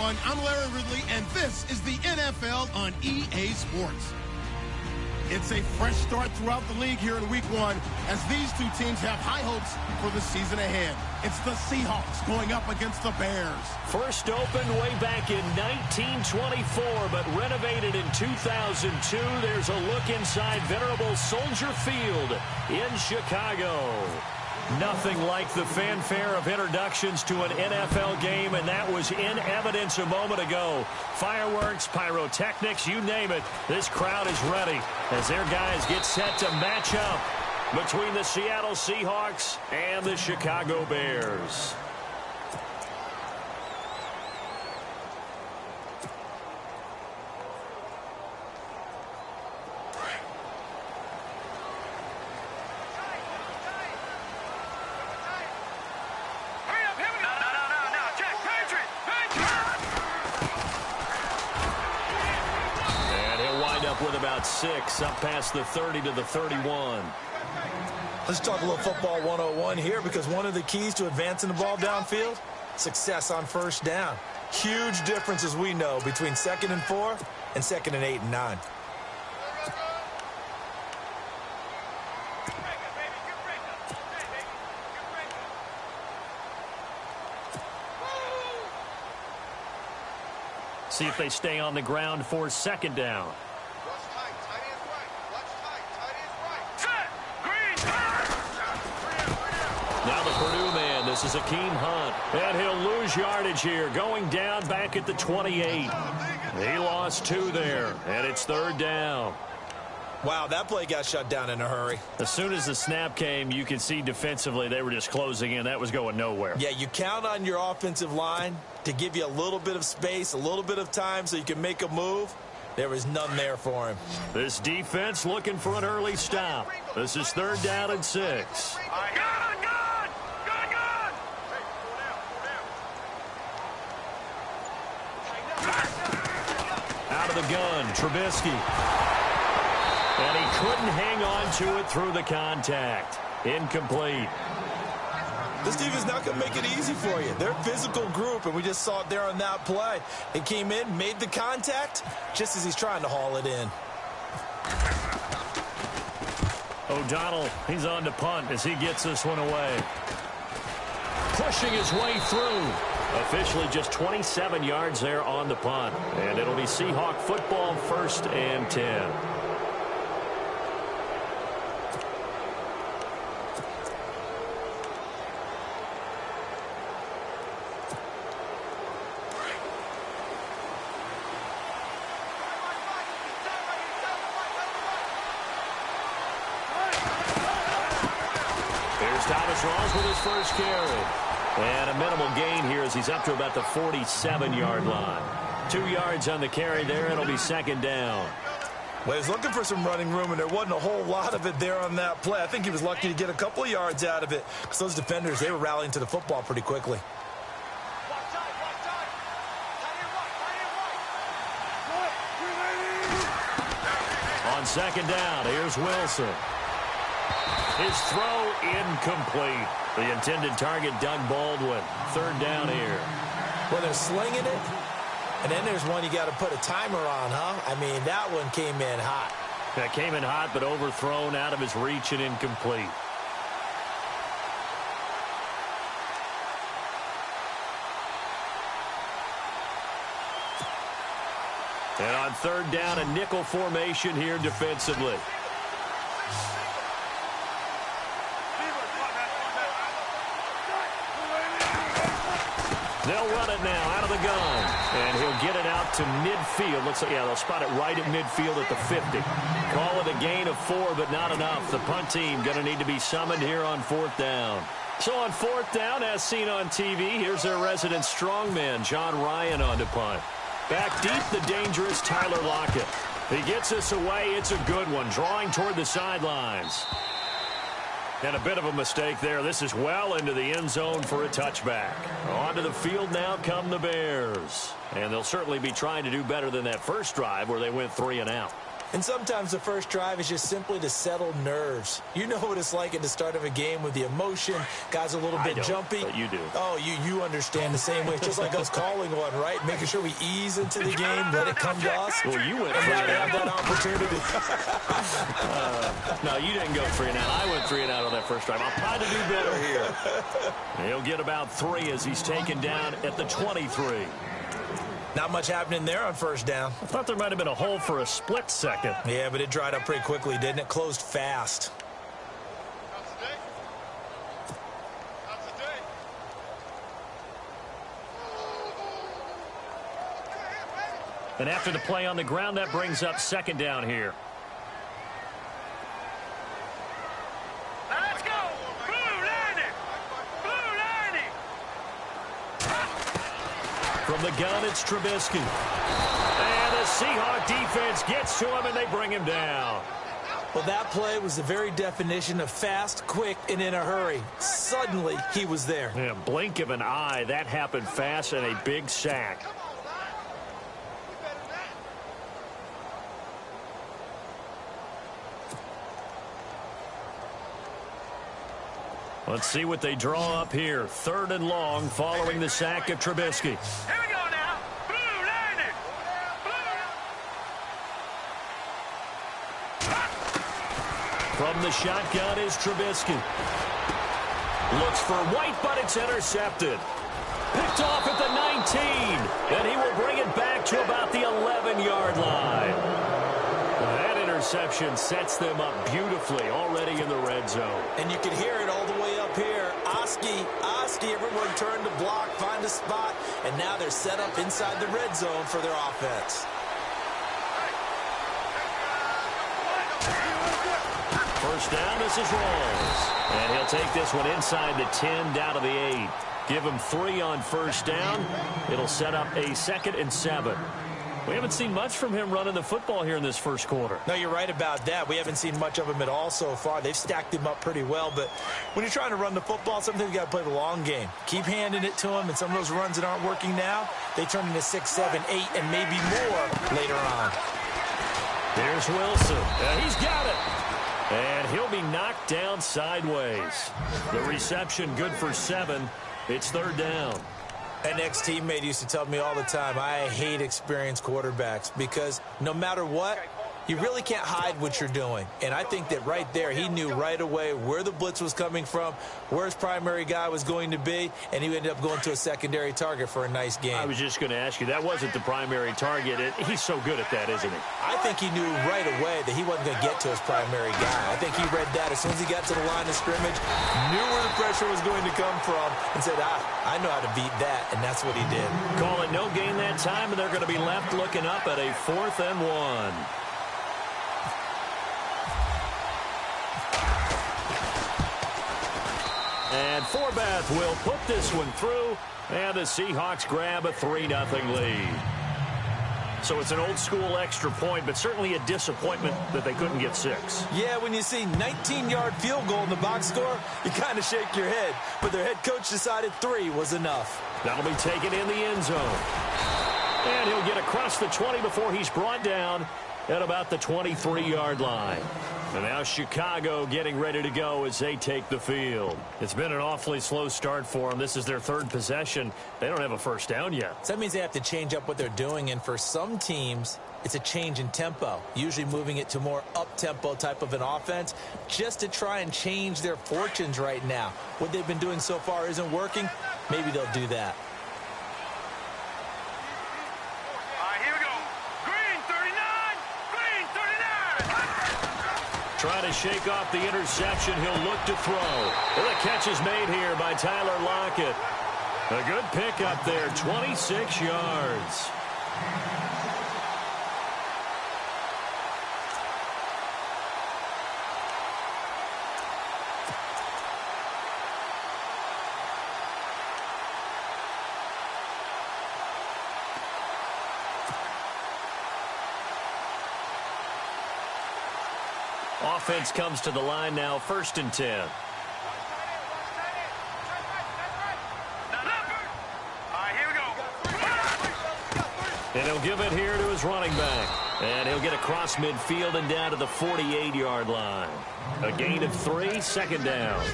everyone. I'm Larry Ridley, and this is the NFL on EA Sports. It's a fresh start throughout the league here in Week 1 as these two teams have high hopes for the season ahead. It's the Seahawks going up against the Bears. First opened way back in 1924, but renovated in 2002. There's a look inside venerable Soldier Field in Chicago. Nothing like the fanfare of introductions to an NFL game, and that was in evidence a moment ago. Fireworks, pyrotechnics, you name it. This crowd is ready as their guys get set to match up between the Seattle Seahawks and the Chicago Bears. With about 6 up past the 30 to the 31. Let's talk a little football 101 here, because one of the keys to advancing the ball downfield, success on first down. Huge difference, as we know, between 2nd and 4 and 2nd and 8 and 9. See if they stay on the ground for 2nd down. Now the Purdue man, this is Akeem Hunt. And he'll lose yardage here, going down back at the 28. He lost 2 there, and it's 3rd down. Wow, that play got shut down in a hurry. As soon as the snap came, you could see defensively they were just closing in. That was going nowhere. Yeah, you count on your offensive line to give you a little bit of space, a little bit of time so you can make a move. There was none there for him. This defense looking for an early stop. This is 3rd down and 6. Out of the gun, Trubisky. And he couldn't hang on to it through the contact. Incomplete. This team is not going to make it easy for you. They're a physical group, and we just saw it there on that play. He came in, made the contact, just as he's trying to haul it in. O'Donnell, he's on to punt as he gets this one away. Pushing his way through. Officially just 27 yards there on the punt. And it'll be Seahawk football, 1st and 10. Here's Thomas Rawls with his first carry. And a minimal gain here as he's up to about the 47-yard line. 2 yards on the carry there. It'll be 2nd down. Well, he was looking for some running room, and there wasn't a whole lot of it there on that play. I think he was lucky to get a couple of yards out of it, because those defenders, they were rallying to the football pretty quickly. On 2nd down, here's Wilson. His throw incomplete. The intended target, Doug Baldwin. 3rd down here. Well, they're slinging it, and then there's one you got to put a timer on, huh? I mean, that one came in hot. That came in hot, but overthrown out of his reach and incomplete. And on 3rd down, a nickel formation here defensively. They'll run it now out of the gun. And he'll get it out to midfield. Looks like, yeah, they'll spot it right at midfield at the 50. Call it a gain of 4, but not enough. The punt team going to need to be summoned here on 4th down. So on 4th down, as seen on TV, here's their resident strongman, John Ryan, on to punt. Back deep, the dangerous Tyler Lockett. He gets this away. It's a good one, drawing toward the sidelines. And a bit of a mistake there. This is well into the end zone for a touchback. Onto the field now come the Bears. And they'll certainly be trying to do better than that first drive where they went 3 and out. And sometimes the first drive is just simply to settle nerves. You know what it's like at the start of a game with the emotion. Guys a little bit jumpy. But you do. Oh, you understand the same way. It's just like us calling one, right? Making sure we ease into the game, let it come to us. Well, you went and three now and they out. have that opportunity. No, you didn't go 3 and out. I went 3 and out on that first drive. I'll try to do better here. He'll get about 3 as he's taken down at the 23. Not much happening there on first down. I thought there might have been a hole for a split second. Yeah, but it dried up pretty quickly, didn't it? Closed fast. And after the play on the ground, that brings up second down here. Let's go! Blue Lightning! Blue Lightning! From the gun, it's Trubisky. And the Seahawks defense gets to him, and they bring him down. Well, that play was the very definition of fast, quick, and in a hurry. Suddenly, he was there. Yeah, blink of an eye. That happened fast, and a big sack. Let's see what they draw up here. 3rd and long following the sack of Trubisky. Here we go now! Blue Lightning! From the shotgun is Trubisky. Looks for White, but it's intercepted. Picked off at the 19. And he will bring it back to about the 11-yard line. That interception sets them up beautifully already in the red zone. And you can hear it all the way up here. Oski, everyone turned to block, find a spot, and now they're set up inside the red zone for their offense. First down, this is Rawls. And he'll take this one inside the 10 down to the 8. Give him 3 on first down. It'll set up a 2nd and 7. We haven't seen much from him running the football here in this first quarter. No, you're right about that. We haven't seen much of him at all so far. They've stacked him up pretty well, but when you're trying to run the football, sometimes you got to play the long game. Keep handing it to him, and some of those runs that aren't working now, they turn into 6, 7, 8, and maybe more later on. There's Wilson. He's got it. And he'll be knocked down sideways. The reception good for 7. It's 3rd down. An ex-teammate used to tell me all the time, I hate experienced quarterbacks because no matter what, you really can't hide what you're doing. And I think that right there, he knew right away where the blitz was coming from, where his primary guy was going to be, and he ended up going to a secondary target for a nice game. I was just going to ask you, that wasn't the primary target. He's so good at that, isn't he? I think he knew right away that he wasn't going to get to his primary guy. I think he read that as soon as he got to the line of scrimmage, knew where the pressure was going to come from, and said, I know how to beat that, and that's what he did. Call it no gain that time, and they're going to be left looking up at a 4th and 1. And Forbath will put this one through, and the Seahawks grab a 3-0 lead. So it's an old-school extra point, but certainly a disappointment that they couldn't get 6. Yeah, when you see 19-yard field goal in the box score, you kind of shake your head. But their head coach decided 3 was enough. That'll be taken in the end zone. And he'll get across the 20 before he's brought down at about the 23-yard line. And now Chicago getting ready to go as they take the field. It's been an awfully slow start for them. This is their 3rd possession. They don't have a first down yet. So that means they have to change up what they're doing, and for some teams, it's a change in tempo, usually moving it to more up-tempo type of an offense just to try and change their fortunes right now. What they've been doing so far isn't working. Maybe they'll do that. Here we go. Green 39! Green 39! Trying to shake off the interception. He'll look to throw. Well, the catch is made here by Tyler Lockett. A good pickup there, 26 yards. Offense comes to the line now, 1st and 10. And he'll give it here to his running back. And he'll get across midfield and down to the 48-yard line. A gain of 3, second down.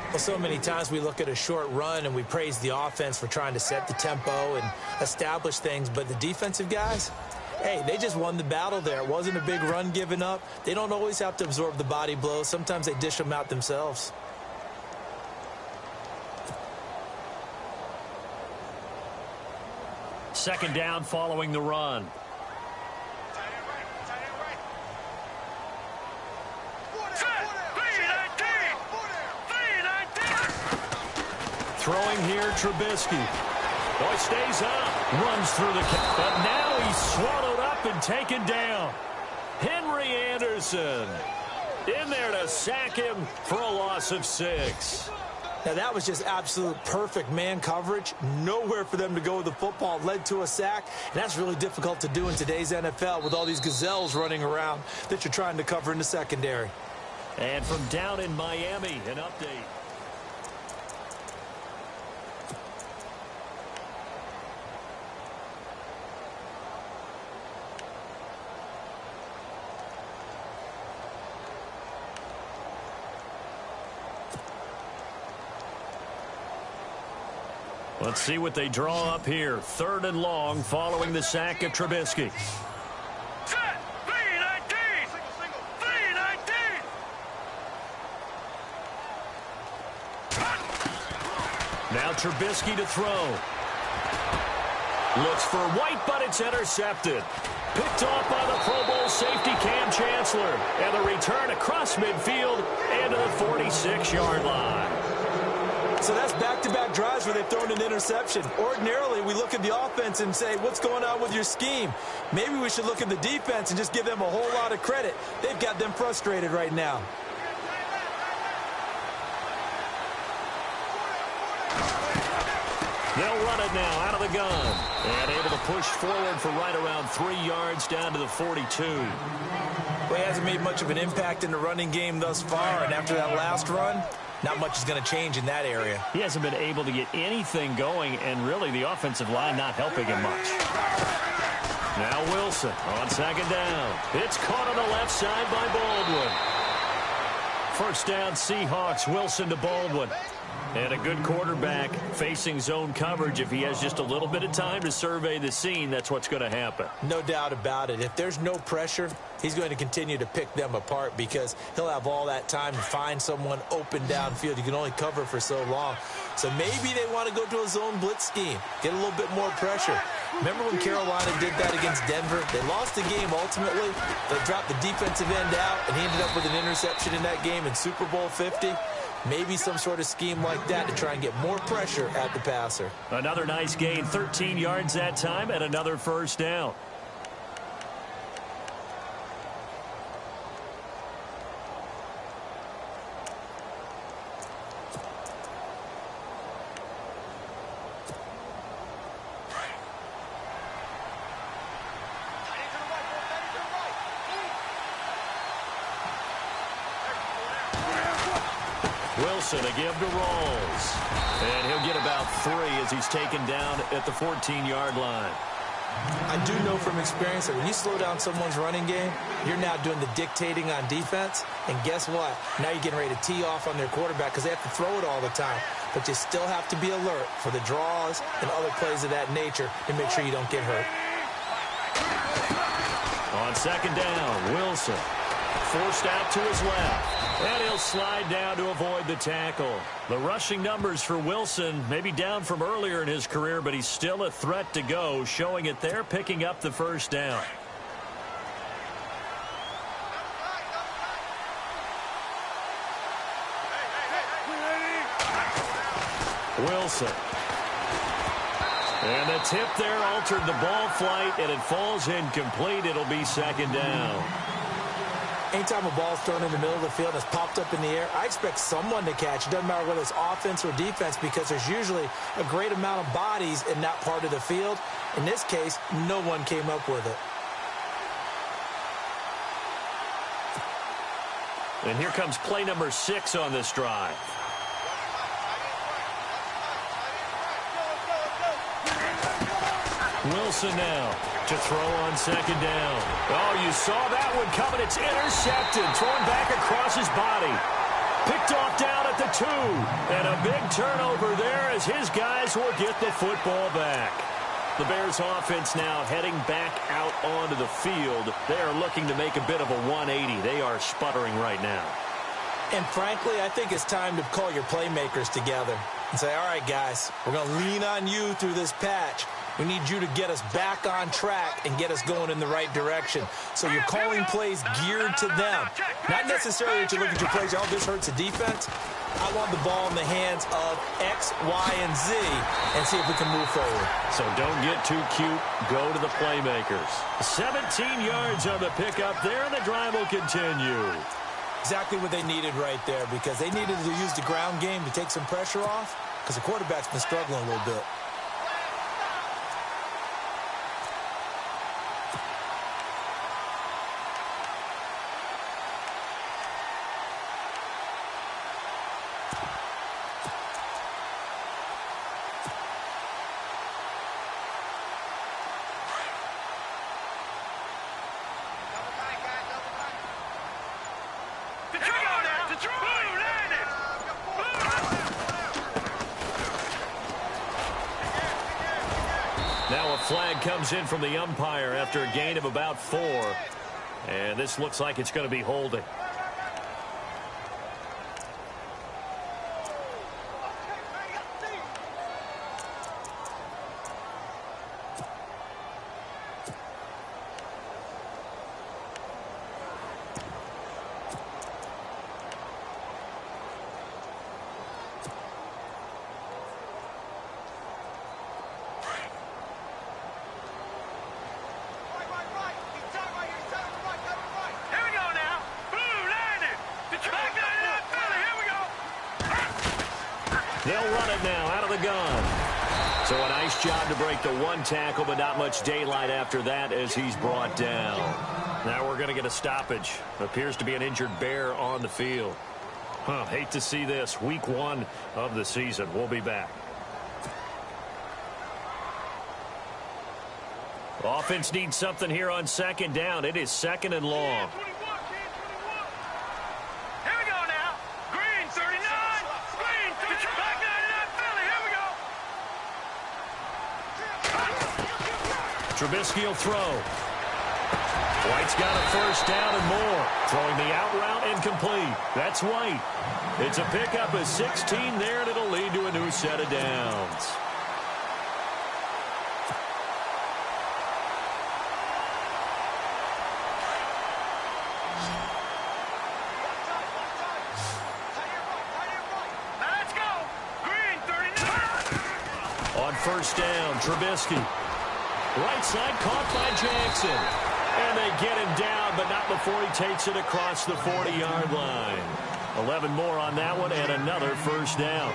Well, so many times we look at a short run and we praise the offense for trying to set the tempo and establish things. But the defensive guys, hey, they just won the battle there. It wasn't a big run given up. They don't always have to absorb the body blows. Sometimes they dish them out themselves. Second down following the run. Throwing here, Trubisky. Boy, stays up, runs through the cap, but now he's swallowed up and taken down. Henry Anderson in there to sack him for a loss of 6. Now, that was just absolute perfect man coverage. Nowhere for them to go with the football. Led to a sack, and that's really difficult to do in today's NFL with all these gazelles running around that you're trying to cover in the secondary. And from down in Miami, an update. Let's see what they draw up here. 3rd and long following the sack of Trubisky. Set! V19! V19! Now Trubisky to throw. Looks for White, but it's intercepted. Picked off by the Pro Bowl safety Cam Chancellor. And the return across midfield and to the 46-yard line. So that's back-to-back drives where they've thrown an interception. Ordinarily, we look at the offense and say, what's going on with your scheme? Maybe we should look at the defense and just give them a whole lot of credit. They've got them frustrated right now. They'll run it now out of the gun. And able to push forward for right around 3 yards down to the 42. Well, he hasn't made much of an impact in the running game thus far, and after that last run, not much is going to change in that area. He hasn't been able to get anything going, and really the offensive line not helping him much. Now Wilson on second down. It's caught on the left side by Baldwin. First down, Seahawks. Wilson to Baldwin. And a good quarterback facing zone coverage. If he has just a little bit of time to survey the scene, that's what's going to happen. No doubt about it. If there's no pressure, he's going to continue to pick them apart because he'll have all that time to find someone open downfield. You can only cover for so long. So maybe they want to go to a zone blitz scheme, get a little bit more pressure. Remember when Carolina did that against Denver? They lost the game ultimately. They dropped the defensive end out, and he ended up with an interception in that game in Super Bowl 50. Maybe some sort of scheme like that to try and get more pressure at the passer. Another nice gain, 13 yards that time, and another first down. Wilson, a give to Rawls. And he'll get about 3 as he's taken down at the 14-yard line. I do know from experience that when you slow down someone's running game, you're now doing the dictating on defense. And guess what? Now you're getting ready to tee off on their quarterback because they have to throw it all the time. But you still have to be alert for the draws and other plays of that nature and make sure you don't get hurt. On second down, Wilson forced out to his left. And he'll slide down to avoid the tackle. The rushing numbers for Wilson maybe down from earlier in his career, but he's still a threat to go, showing it there, picking up the first down. Wilson. And the tip there altered the ball flight, and it falls incomplete. It'll be second down. Anytime a ball's thrown in the middle of the field and it's popped up in the air, I expect someone to catch. It doesn't matter whether it's offense or defense because there's usually a great amount of bodies in that part of the field. In this case, no one came up with it. And here comes play number 6 on this drive. Wilson now. To throw on second down. Oh, you saw that one coming. It's intercepted. Thrown back across his body. Picked off down at the 2. And a big turnover there as his guys will get the football back. The Bears offense now heading back out onto the field. They are looking to make a bit of a 180. They are sputtering right now. And frankly, I think it's time to call your playmakers together and say, all right, guys, we're going to lean on you through this patch. We need you to get us back on track and get us going in the right direction. So you're calling plays geared to them. Not necessarily that you look at your plays, oh, this hurts the defense. I want the ball in the hands of X, Y, and Z and see if we can move forward. So don't get too cute. Go to the playmakers. 17 yards on the pickup there, and the drive will continue. Exactly what they needed right there, because they needed to use the ground game to take some pressure off, because the quarterback's been struggling a little bit. Now a flag comes in from the umpire after a gain of about 4. And this looks like it's going to be holding. They'll run it now out of the gun. So a nice job to break the 1 tackle, but not much daylight after that as he's brought down. Now we're going to get a stoppage. Appears to be an injured Bear on the field. Hate to see this. Week 1 of the season. We'll be back. Offense needs something here on second down. It is 2nd and long. Trubisky will throw. White's got a first down and more. Throwing the out route incomplete. That's White. It's a pickup of 16 there, and it'll lead to a new set of downs. Let's go. Green 39. On first down, Trubisky. Right side caught by Jackson. And they get him down, but not before he takes it across the 40-yard line. 11 more on that one and another first down.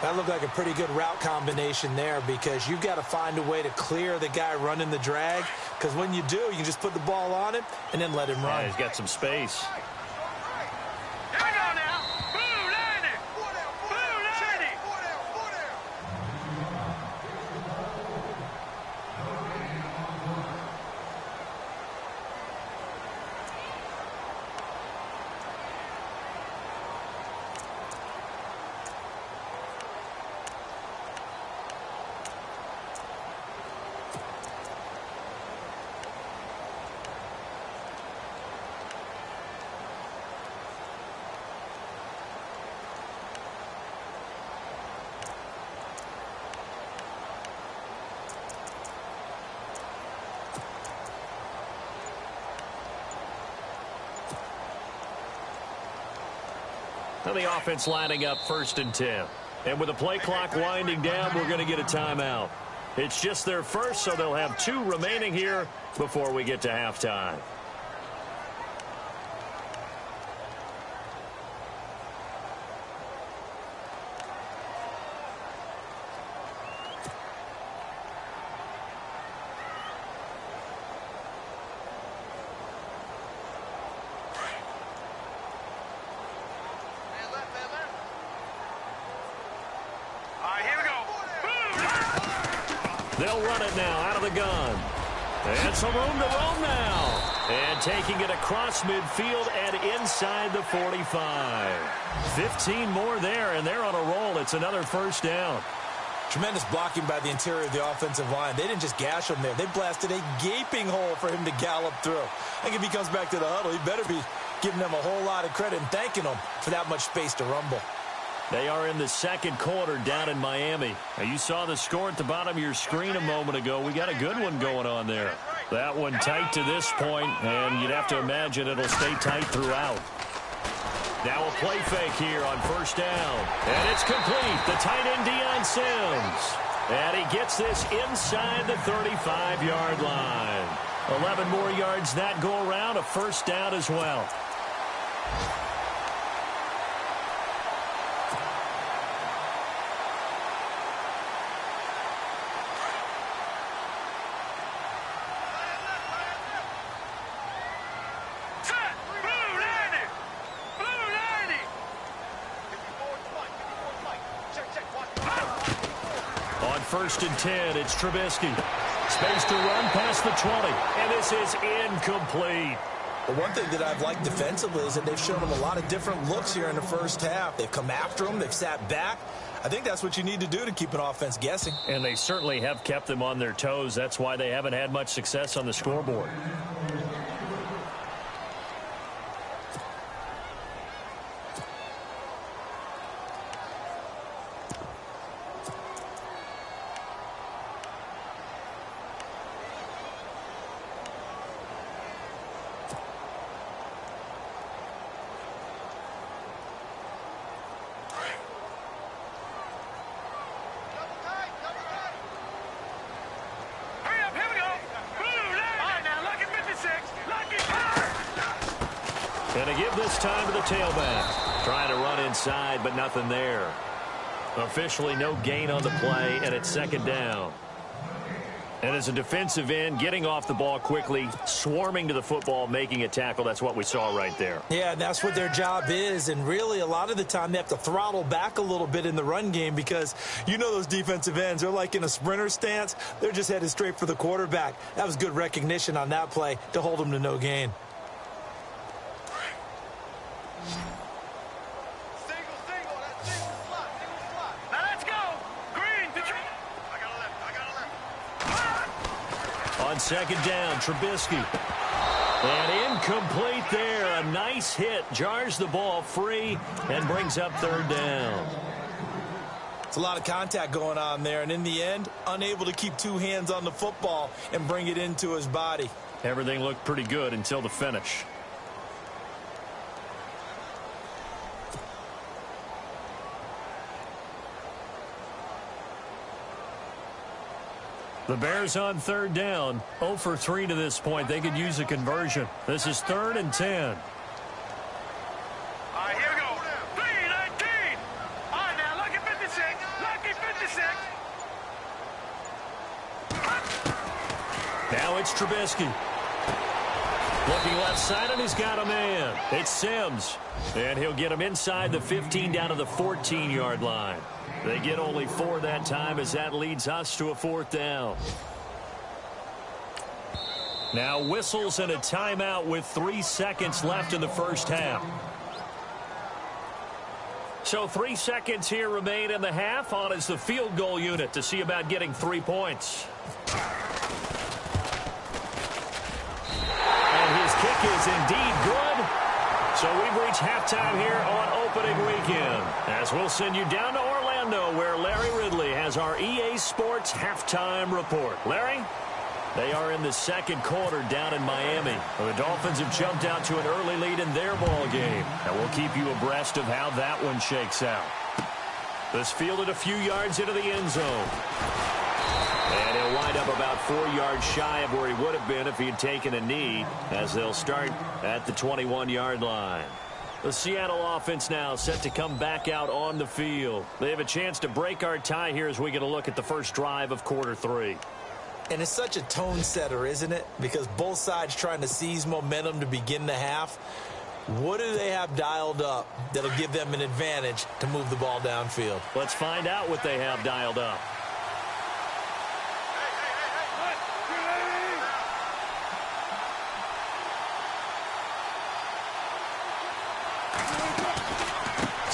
That looked like a pretty good route combination there, because you've got to find a way to clear the guy running the drag, because when you do, you can just put the ball on him and then let him run. Yeah, he's got some space. Now the offense lining up 1st and 10. And with the play clock winding down, we're going to get a timeout. It's just their first, so they'll have 2 remaining here before we get to halftime. They'll run it now out of the gun. And some room to roam now. And taking it across midfield and inside the 45. 15 more there, and they're on a roll. It's another first down. Tremendous blocking by the interior of the offensive line. They didn't just gash him there. They blasted a gaping hole for him to gallop through. I think if he comes back to the huddle, he better be giving them a whole lot of credit and thanking them for that much space to rumble. They are in the second quarter down in Miami. Now, you saw the score at the bottom of your screen a moment ago. We got a good one going on there. That one tight to this point, and you'd have to imagine it'll stay tight throughout. Now a play fake here on first down. And it's complete. The tight end, Deion Sims. And he gets this inside the 35-yard line. 11 more yards that go around. A first down as well. First and 10, it's Trubisky. Space to run past the 20, and this is incomplete. But one thing that I've liked defensively is that they've shown them a lot of different looks here in the first half. They've come after them. They've sat back. I think that's what you need to do to keep an offense guessing. And they certainly have kept them on their toes. That's why they haven't had much success on the scoreboard. And to give this time to the tailback. Trying to run inside, but nothing there. Officially no gain on the play, and it's second down. And as a defensive end, getting off the ball quickly, swarming to the football, making a tackle, that's what we saw right there. Yeah, that's what their job is, and really a lot of the time they have to throttle back a little bit in the run game because you know those defensive ends, they're like in a sprinter stance. They're just headed straight for the quarterback. That was good recognition on that play to hold them to no gain. On second down, Trubisky. And incomplete there. A nice hit. Jars the ball free and brings up third down. It's a lot of contact going on there. And in the end, unable to keep two hands on the football and bring it into his body. Everything looked pretty good until the finish. The Bears on third down, 0 for 3 to this point. They could use a conversion. This is 3rd and 10. All right, here we go. 3-19. All right, now, lucky 56. Lucky 56. Now it's Trubisky. Looking left side, and he's got a man. It's Sims. And he'll get him inside the 15 down to the 14-yard line. They get only 4 that time as that leads us to a 4th down. Now whistles and a timeout with 3 seconds left in the first half. So 3 seconds here remain in the half. On is the field goal unit to see about getting 3 points. And his kick is indeed good. So we've reached halftime here on opening weekend. As we'll send you down to Orlando, where Larry Ridley has our EA Sports halftime report. Larry? They are in the second quarter down in Miami. The Dolphins have jumped out to an early lead in their ball game. And we'll keep you abreast of how that one shakes out. This fielded a few yards into the end zone. And he'll wind up about 4 yards shy of where he would have been if he had taken a knee, as they'll start at the 21-yard line. The Seattle offense now set to come back out on the field. They have a chance to break our tie here as we get a look at the first drive of quarter 3. And it's such a tone setter, isn't it? Because both sides trying to seize momentum to begin the half. What do they have dialed up that'll give them an advantage to move the ball downfield? Let's find out what they have dialed up.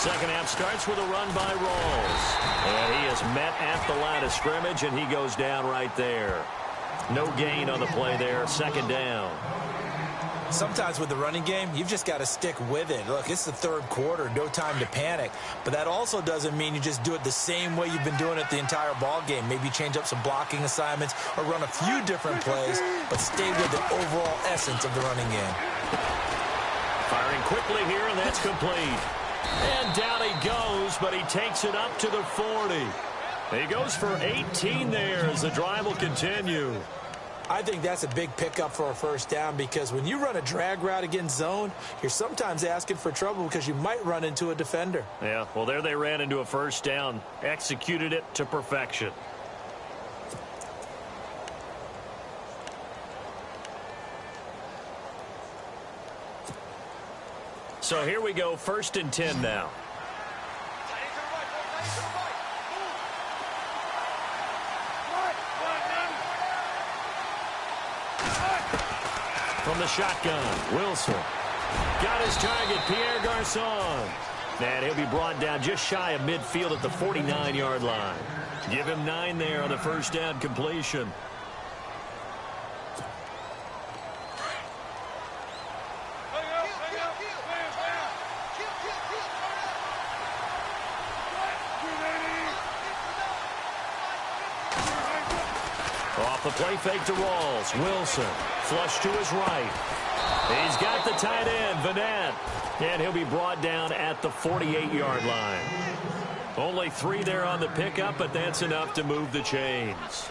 Second half starts with a run by Rawls. And he is met at the line of scrimmage, and he goes down right there. No gain on the play there. Second down. Sometimes with the running game, you've just got to stick with it. Look, it's the third quarter, no time to panic. But that also doesn't mean you just do it the same way you've been doing it the entire ball game. Maybe change up some blocking assignments or run a few different plays, but stay with the overall essence of the running game. Firing quickly here, and that's complete. And down he goes, but he takes it up to the 40. He goes for 18 there as the drive will continue. I think that's a big pickup for a first down because when you run a drag route against zone, you're sometimes asking for trouble because you might run into a defender. Yeah, well, there they ran into a first down, executed it to perfection. So here we go, 1st and 10 now. From the shotgun, Wilson. Got his target, Pierre Garçon. And he'll be brought down just shy of midfield at the 49-yard line. Give him 9 there on the first down completion. Off the play fake to Rawls. Wilson. Flush to his right. He's got the tight end, Vanette. And he'll be brought down at the 48-yard line. Only 3 there on the pickup, but that's enough to move the chains.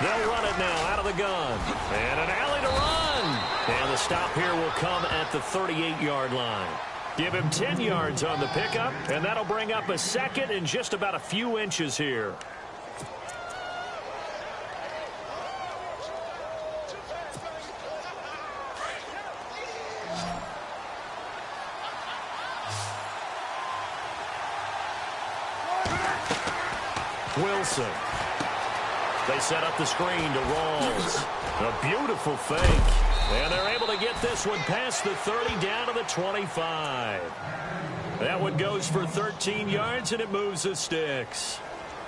They'll run it now out of the gun. And an alley to run. And the stop here will come at the 38-yard line. Give him 10 yards on the pickup, and that'll bring up a second and just about a few inches here. Wilson. They set up the screen to Rawls. A beautiful fake. And they're able to get this one past the 30 down to the 25. That one goes for 13 yards, and it moves the sticks.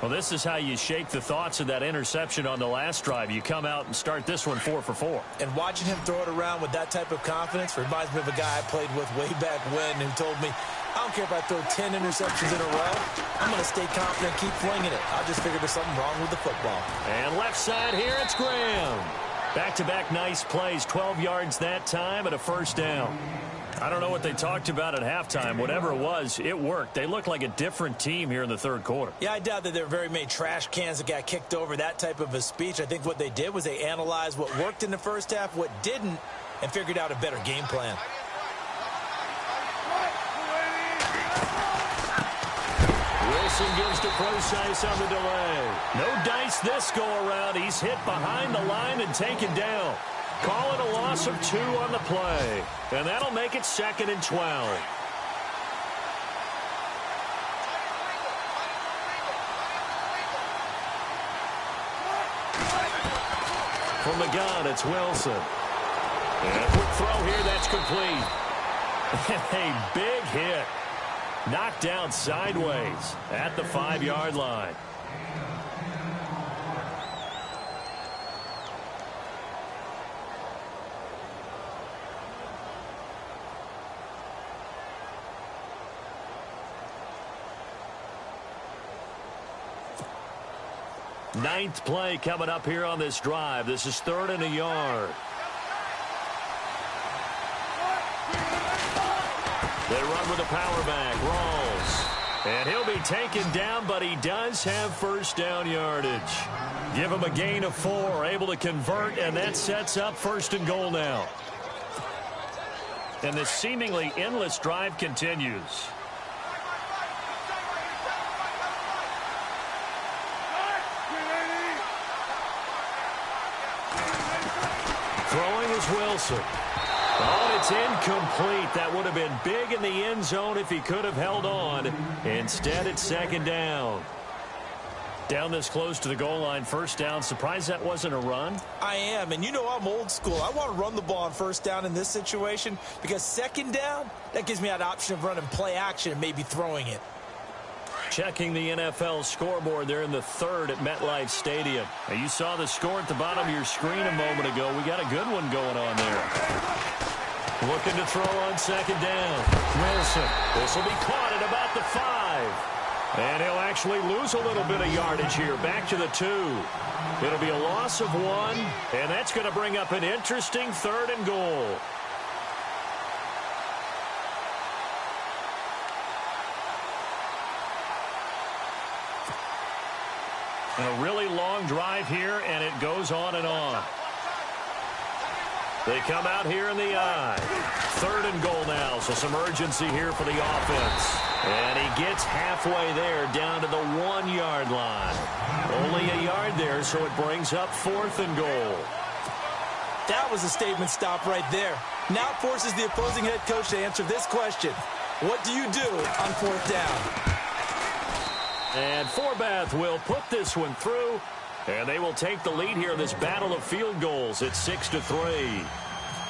Well, this is how you shake the thoughts of that interception on the last drive. You come out and start this one 4 for 4. And watching him throw it around with that type of confidence reminds me of a guy I played with way back when who told me, I don't care if I throw 10 interceptions in a row. I'm going to stay confident and keep flinging it. I just figured there's something wrong with the football. And left side here, it's Graham. Back-to-back nice plays, 12 yards that time and a first down. I don't know what they talked about at halftime. Whatever it was, it worked. They look like a different team here in the third quarter. Yeah, I doubt that there were very many trash cans that got kicked over, that type of a speech. I think what they did was they analyzed what worked in the first half, what didn't, and figured out a better game plan. Wilson gives to Procise on the delay. No dice this go-around. He's hit behind the line and taken down. Call it a loss of 2 on the play. And that'll make it 2nd and 12. From the gun, it's Wilson. And a quick throw here, that's complete. A big hit. Knocked down sideways at the 5-yard line. Ninth play coming up here on this drive. This is 3rd and a yard. They run with a power back, Rawls. And he'll be taken down, but he does have first down yardage. Give him a gain of 4, able to convert, and that sets up 1st and goal now. And this seemingly endless drive continues. Throwing is Wilson. Oh, and it's incomplete. That would have been big in the end zone if he could have held on. Instead, it's second down. Down this close to the goal line, first down. Surprised that wasn't a run? I am, and you know I'm old school. I want to run the ball on first down in this situation because second down, that gives me that option of running play action and maybe throwing it. Checking the NFL scoreboard there in the third at MetLife Stadium. Now, you saw the score at the bottom of your screen a moment ago. We got a good one going on there. Looking to throw on second down. Wilson. This will be caught at about the 5. And he'll actually lose a little bit of yardage here. Back to the 2. It'll be a loss of 1. And that's going to bring up an interesting third and goal. And a really long drive here, and it goes on and on. They come out here in the I. Third and goal now, so some urgency here for the offense. And he gets halfway there, down to the 1-yard line. Only a yard there, so it brings up fourth and goal. That was a statement stop right there. Now it forces the opposing head coach to answer this question. What do you do on fourth down? And Forbath will put this one through. And they will take the lead here in this battle of field goals at 6-3.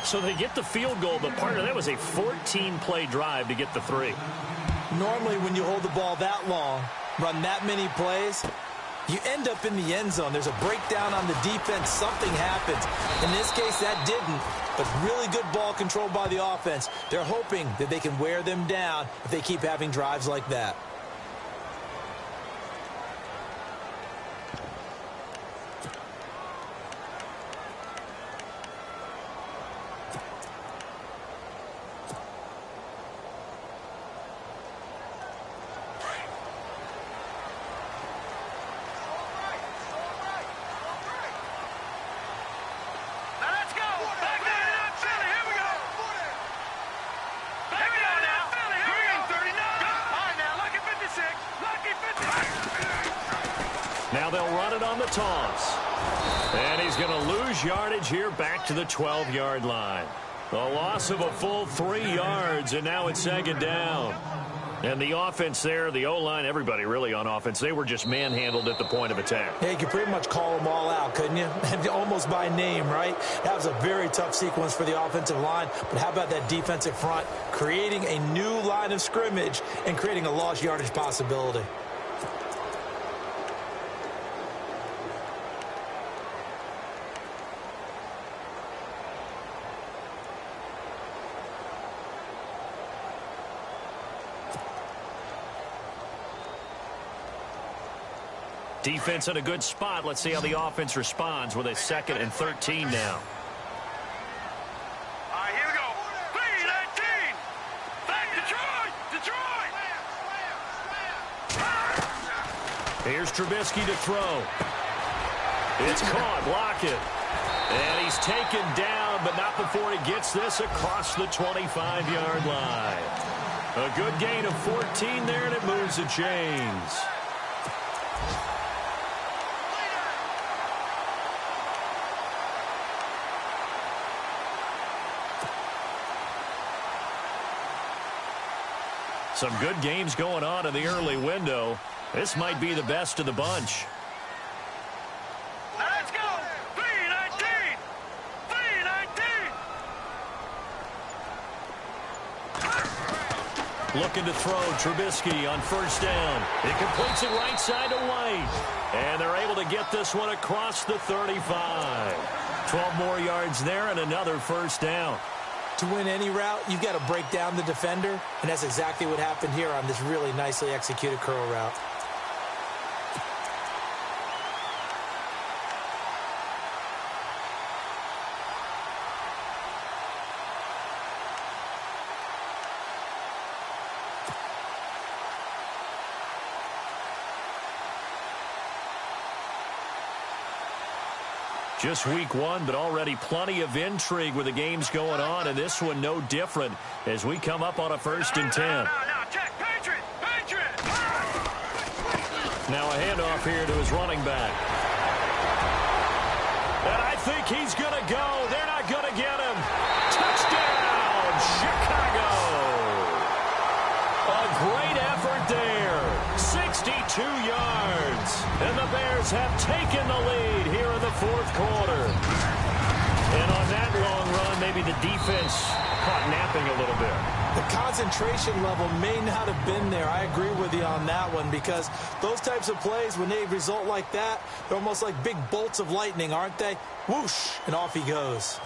So they get the field goal, but partner, that was a 14-play drive to get the 3. Normally when you hold the ball that long, run that many plays, you end up in the end zone. There's a breakdown on the defense. Something happens. In this case, that didn't. But really good ball control by the offense. They're hoping that they can wear them down if they keep having drives like that. Now they'll run it on the toss. And he's going to lose yardage here back to the 12-yard line. A loss of a full 3 yards, and now it's second down. And the offense there, the O-line, everybody really on offense, they were just manhandled at the point of attack. Yeah, you could pretty much call them all out, couldn't you? Almost by name, right? That was a very tough sequence for the offensive line. But how about that defensive front creating a new line of scrimmage and creating a lost yardage possibility? Defense in a good spot. Let's see how the offense responds with a 2nd and 13 now. All right, here we go. 3-19. Back Detroit. Here's Trubisky to throw. It's caught. Block it. And he's taken down, but not before he gets this across the 25-yard line. A good gain of 14 there, and it moves the chains. Some good games going on in the early window. This might be the best of the bunch. Let's go. 3-19. 3-19. Looking to throw. Trubisky on first down. It completes it right side to White. And they're able to get this one across the 35. 12 more yards there and another first down. To win any route, you've got to break down the defender, and that's exactly what happened here on this really nicely executed curl route. Just week 1, but already plenty of intrigue with the games going on, and this one no different as we come up on a 1st and 10. Now, check. Patriot. Now a handoff here to his running back. And I think he's going to go. They're not going to get him. Touchdown! Bears have taken the lead here in the fourth quarter. And on that long run, maybe the defense caught napping a little bit. The concentration level may not have been there. I agree with you on that one, because those types of plays, when they result like that, they're almost like big bolts of lightning, aren't they? Whoosh, and off he goes.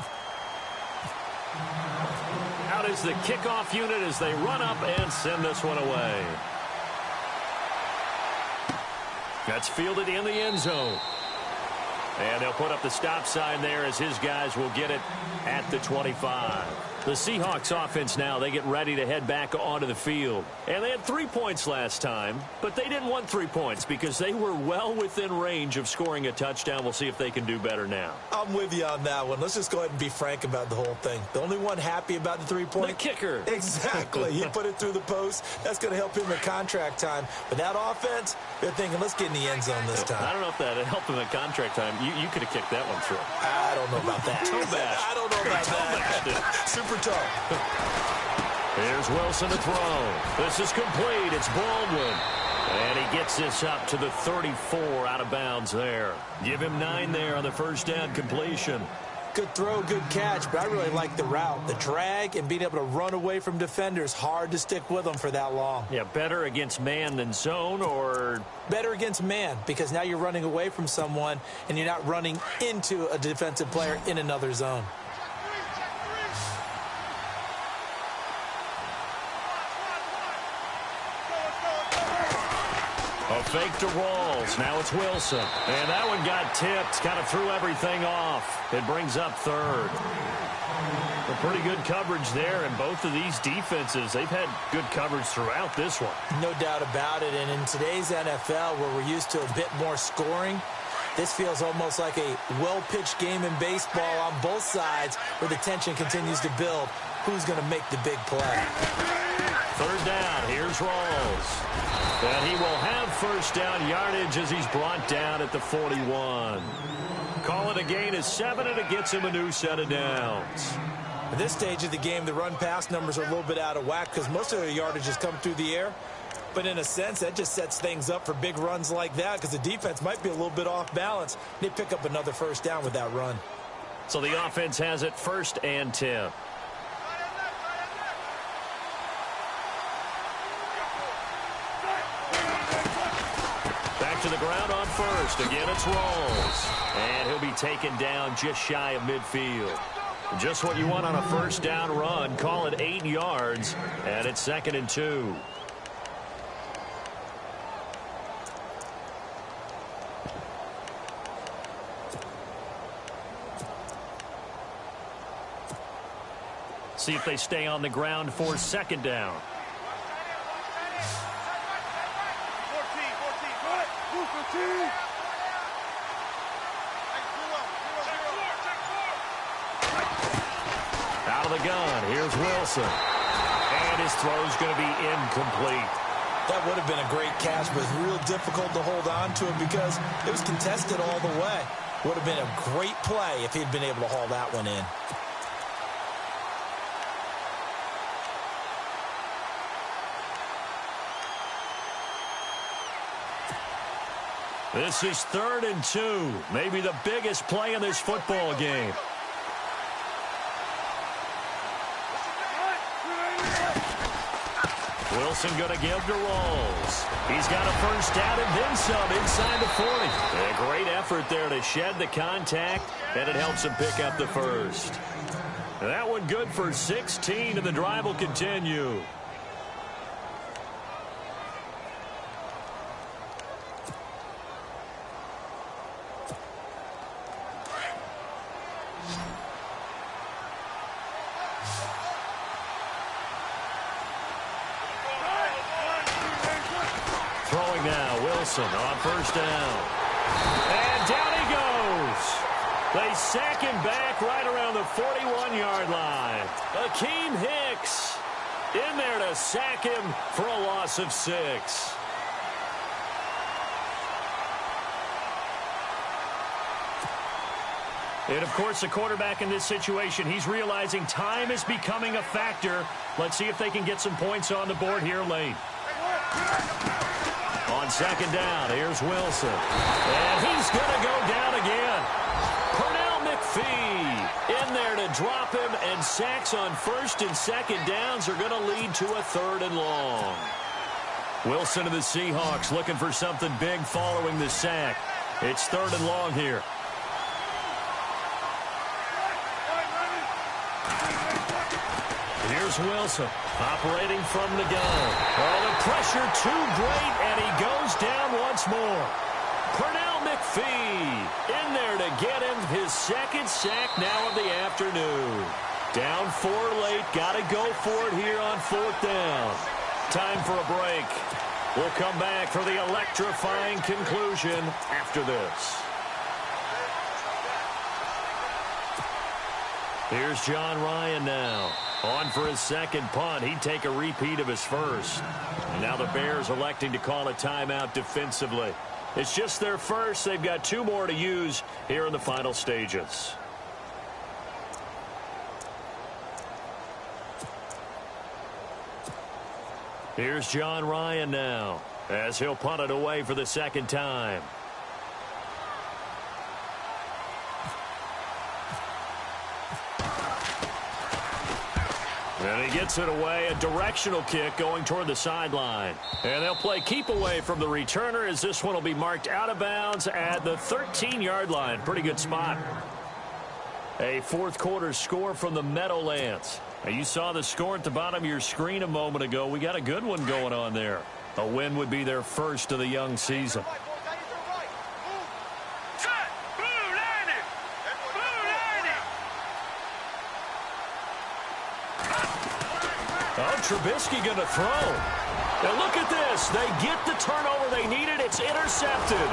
Out is the kickoff unit as they run up and send this one away. That's fielded in the end zone. And they'll put up the stop sign there as his guys will get it at the 25. The Seahawks offense now, they get ready to head back onto the field. And they had 3 points last time, but they didn't want 3 points because they were well within range of scoring a touchdown. We'll see if they can do better now. I'm with you on that one. Let's just go ahead and be frank about the whole thing. The only one happy about the 3-point? The kicker. Exactly. He put it through the post. That's going to help him in contract time. But that offense, they're thinking, let's get in the end zone this time. I don't know if that helped him in contract time. You could have kicked that one through. I don't know about that. I don't know about that. Super tough. Here's Wilson to throw. This is complete. It's Baldwin. And he gets this up to the 34 out of bounds there. Give him 9 there on the first down completion. Good throw, good catch, but I really like the route. The drag and being able to run away from defenders. Hard to stick with them for that long. Yeah, better against man than zone, or? Better against man, because now you're running away from someone and you're not running into a defensive player in another zone. A fake to Rawls. Now it's Wilson. And that one got tipped. Kind of threw everything off. It brings up third. A pretty good coverage there. And both of these defenses, they've had good coverage throughout this one. No doubt about it. And in today's NFL, where we're used to a bit more scoring, this feels almost like a well-pitched game in baseball on both sides, where the tension continues to build. Who's going to make the big play? Third down. Here's Rawls. And he will have first down yardage as he's brought down at the 41. Call it a gain of 7, and it gets him a new set of downs. At this stage of the game, the run-pass numbers are a little bit out of whack because most of their yardage has come through the air. But in a sense, that just sets things up for big runs like that because the defense might be a little bit off balance. They pick up another first down with that run. So the offense has it 1st and 10. To the ground on first. Again, it's Rawls. And he'll be taken down just shy of midfield. Just what you want on a first down run. Call it 8 yards. And it's 2nd and 2. See if they stay on the ground for 2nd down. Out of the gun, here's Wilson. And his throw's going to be incomplete. That would have been a great catch, but it's real difficult to hold on to it because it was contested all the way. Would have been a great play if he'd been able to haul that one in. This is 3rd and 2. Maybe the biggest play in this football game. Wilson going to give to Rawls. He's got a first down and then some inside the 40. A great effort there to shed the contact, and it helps him pick up the first. And that one good for 16, and the drive will continue. On first down. And down he goes. They sack him back right around the 41-yard line. Akeem Hicks in there to sack him for a loss of 6. And, of course, the quarterback in this situation, he's realizing time is becoming a factor. Let's see if they can get some points on the board here late. On second down. Here's Wilson. And he's going to go down again. Pernell McPhee in there to drop him, and sacks on first and second downs are going to lead to a 3rd and long. Wilson and the Seahawks looking for something big following the sack. It's 3rd and long here. Here's Wilson operating from the gun. Oh, the pressure too great, and he goes down once more. Pernell McPhee in there to get him his 2nd sack now of the afternoon. Down 4 late, got to go for it here on 4th down. Time for a break. We'll come back for the electrifying conclusion after this. Here's John Ryan now. On for his 2nd punt. He'd take a repeat of his first. And now the Bears electing to call a timeout defensively. It's just their first. They've got 2 more to use here in the final stages. Here's John Ryan now, as he'll punt it away for the 2nd time. And he gets it away, a directional kick going toward the sideline. And they'll play keep away from the returner, as this one will be marked out of bounds at the 13-yard line. Pretty good spot. A 4th quarter score from the Meadowlands. Now, you saw the score at the bottom of your screen a moment ago. We got a good one going on there. A win would be their first of the young season. Oh, Trubisky going to throw. Now look at this. They get the turnover they needed. It's intercepted.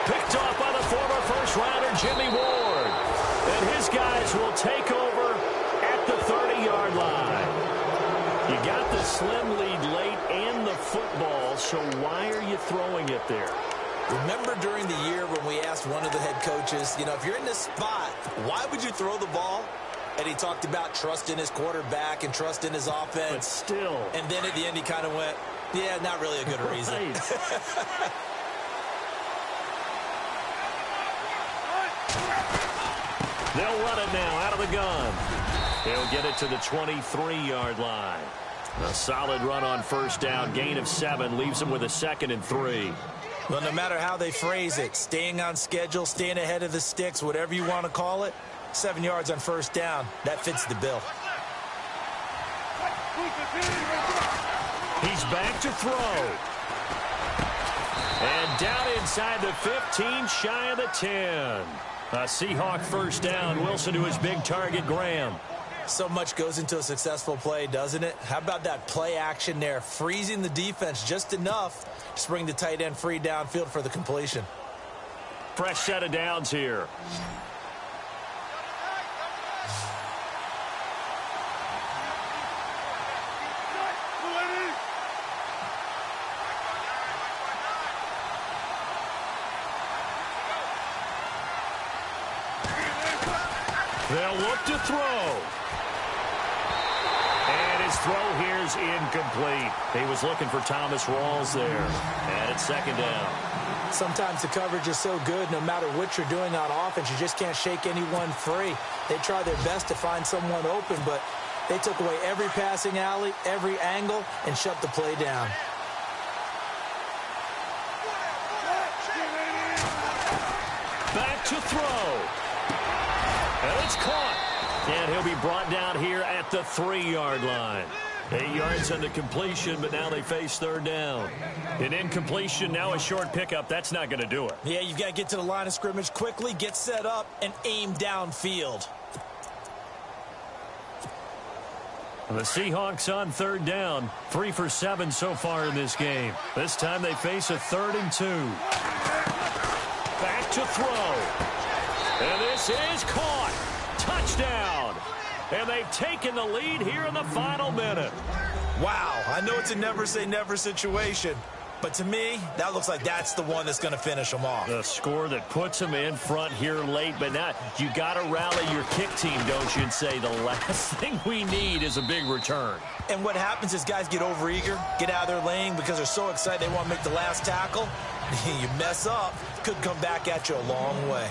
Picked off by the former first-rounder Jimmy Ward. And his guys will take over at the 30-yard line. You got the slim lead late and the football, so why are you throwing it there? Remember during the year when we asked one of the head coaches, if you're in this spot, why would you throw the ball? And he talked about trust in his quarterback and trust in his offense. But still. And then at the end he kind of went, yeah, not really a good reason. They'll run it now out of the gun. He'll get it to the 23-yard line. A solid run on first down. Gain of 7 leaves him with a 2nd and 3. Well, no matter how they phrase it, staying on schedule, staying ahead of the sticks, whatever you want to call it, 7 yards on first down. That fits the bill. He's back to throw. And down inside the 15, shy of the 10. A Seahawk first down. Wilson to his big target, Graham. So much goes into a successful play, doesn't it? How about that play action there? Freezing the defense just enough to bring the tight end free downfield for the completion. Fresh set of downs here. They'll look to throw. And his throw here's incomplete. He was looking for Thomas Rawls there. And it's 2nd down. Sometimes the coverage is so good, no matter what you're doing on offense, you just can't shake anyone free. They try their best to find someone open, but they took away every passing alley, every angle, and shut the play down. Back to throw. And it's caught. And he'll be brought down here at the 3-yard line. 8 yards on the completion, but now they face 3rd down. An incompletion, now a short pickup. That's not going to do it. Yeah, you've got to get to the line of scrimmage quickly, get set up, and aim downfield. The Seahawks on 3rd down. 3 for 7 so far in this game. This time they face a 3rd and 2. Back to throw. And this is caught. Touchdown. And they've taken the lead here in the final minute. Wow, I know it's a never say never situation, But to me, that looks like that's the one that's going to finish them off. The score that puts them in front here late, but now you got to rally your kick team, don't you, and say the last thing we need is a big return. And what happens is guys get overeager, get out of their lane because they're so excited they want to make the last tackle. You mess up, could come back at you a long way.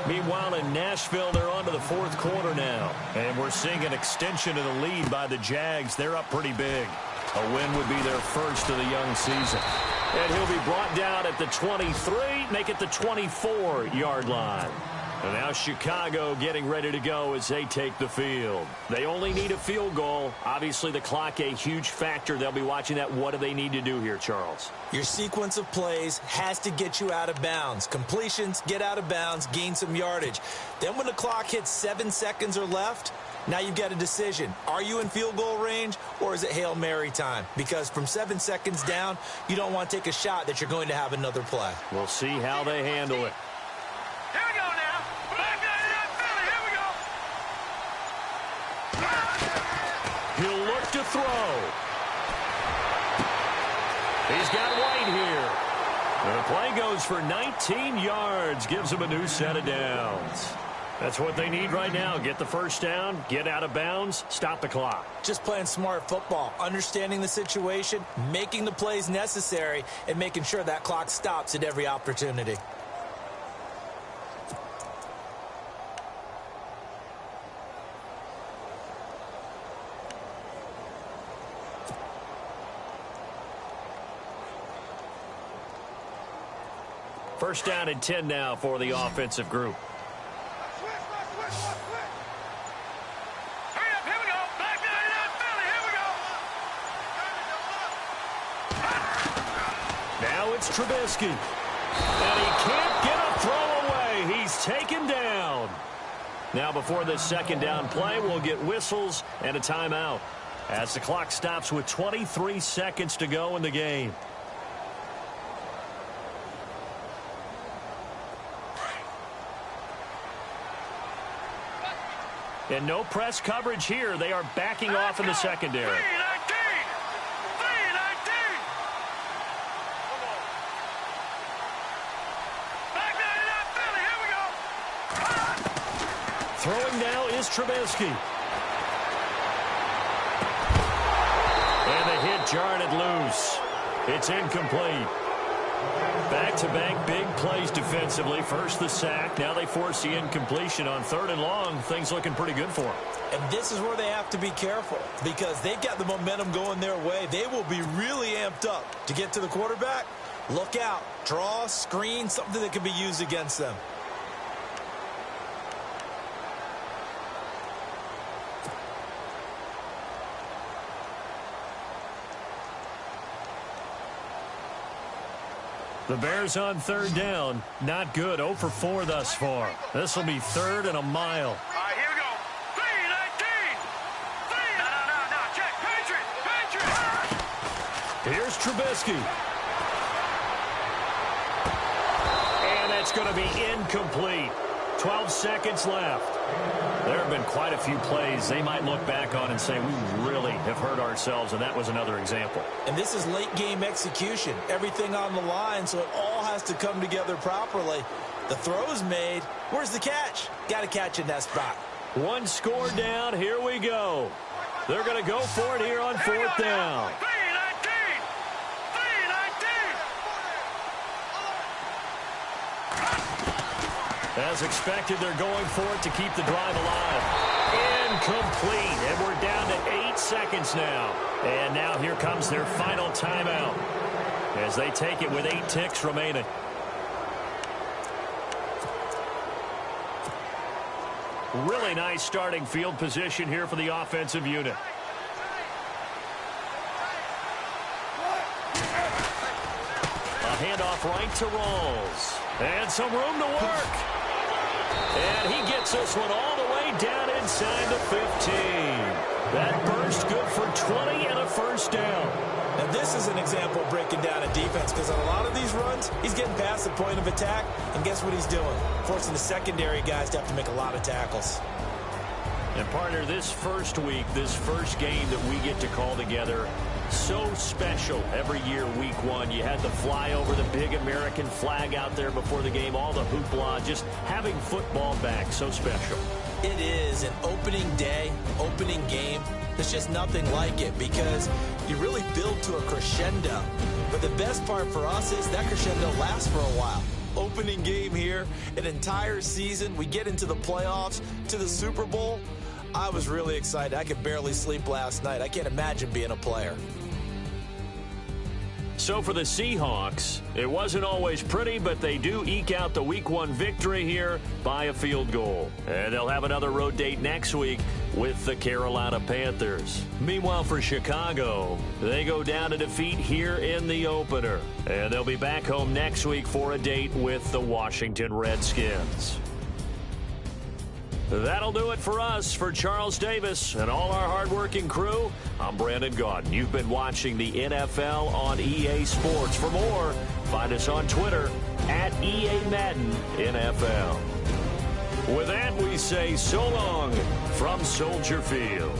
Meanwhile, in Nashville, they're on to the fourth quarter now. And we're seeing an extension of the lead by the Jags. They're up pretty big. A win would be their first of the young season. And he'll be brought down at the 23, make it the 24-yard line. And now Chicago getting ready to go as they take the field. They only need a field goal. Obviously, the clock a huge factor. They'll be watching that. What do they need to do here, Charles? Your sequence of plays has to get you out of bounds. Completions, get out of bounds, gain some yardage. Then when the clock hits 7 seconds or left, now you've got a decision. Are you in field goal range or is it Hail Mary time? Because from 7 seconds down, you don't want to take a shot that you're going to have another play. We'll see how they handle it. Here we go now. Back down Philly. Here we go. He'll look to throw. He's got White here. And the play goes for 19 yards. Gives him a new set of downs. That's what they need right now. Get the first down, get out of bounds, stop the clock. Just playing smart football, understanding the situation, making the plays necessary, and making sure that clock stops at every opportunity. First down and 10 now for the offensive group. Hurry up. Here we go. Back down Philly. Here we go. Now it's Trubisky. And he can't get a throw away. He's taken down. Now before this second down play, we'll get whistles and a timeout as the clock stops with 23 seconds to go in the game. And no press coverage here. They are backing off in the secondary. 3-19. Back down Philly. Here we go. Throwing now is Trubisky. And the hit jarred it loose. It's incomplete. Back-to-back big plays defensively. First the sack. Now they force the incompletion on 3rd and long. Things looking pretty good for them. And this is where they have to be careful because they've got the momentum going their way. They will be really amped up to get to the quarterback. Look out. Draw, screen, something that can be used against them. The Bears on 3rd down. Not good. 0 for 4 thus far. This will be 3rd and a mile. All right, here we go. 3-19. No. Check. Patriot. Here's Trubisky. And that's going to be incomplete. 12 seconds left. There have been quite a few plays they might look back on and say, we really have hurt ourselves, and that was another example. And this is late game execution. Everything on the line, so it all has to come together properly. The throw's made. Where's the catch? Got to catch in that spot. One score down. Here we go. They're going to go for it here on 4th down. 3-19. As expected, they're going for it to keep the drive alive. Incomplete. And we're down to 8 seconds now. And now here comes their final timeout as they take it with 8 ticks remaining. Really nice starting field position here for the offensive unit. A handoff right to Rawls. And some room to work. And he gets this one all the way down inside the 15. That burst good for 20 and a first down. Now this is an example of breaking down a defense because on a lot of these runs, he's getting past the point of attack, and guess what he's doing? Forcing the secondary guys to have to make a lot of tackles. And partner, this first week, this first game that we get to call together, So special every year, week one. You had the flyover, the big American flag out there before the game, all the hoopla, just having football back, so special. It is an opening day, opening game. There's just nothing like it because you really build to a crescendo. But the best part for us is that crescendo lasts for a while. Opening game here, an entire season. We get into the playoffs, to the Super Bowl. I was really excited. I could barely sleep last night. I can't imagine being a player. So for the Seahawks, it wasn't always pretty, but they do eke out the week one victory here by a field goal. And they'll have another road date next week with the Carolina Panthers. Meanwhile, for Chicago, they go down to defeat here in the opener. And they'll be back home next week for a date with the Washington Redskins. That'll do it for us. For Charles Davis and all our hardworking crew, I'm Brandon Gaudin. You've been watching the NFL on EA Sports. For more, find us on Twitter at EA Madden NFL. With that, we say so long from Soldier Field.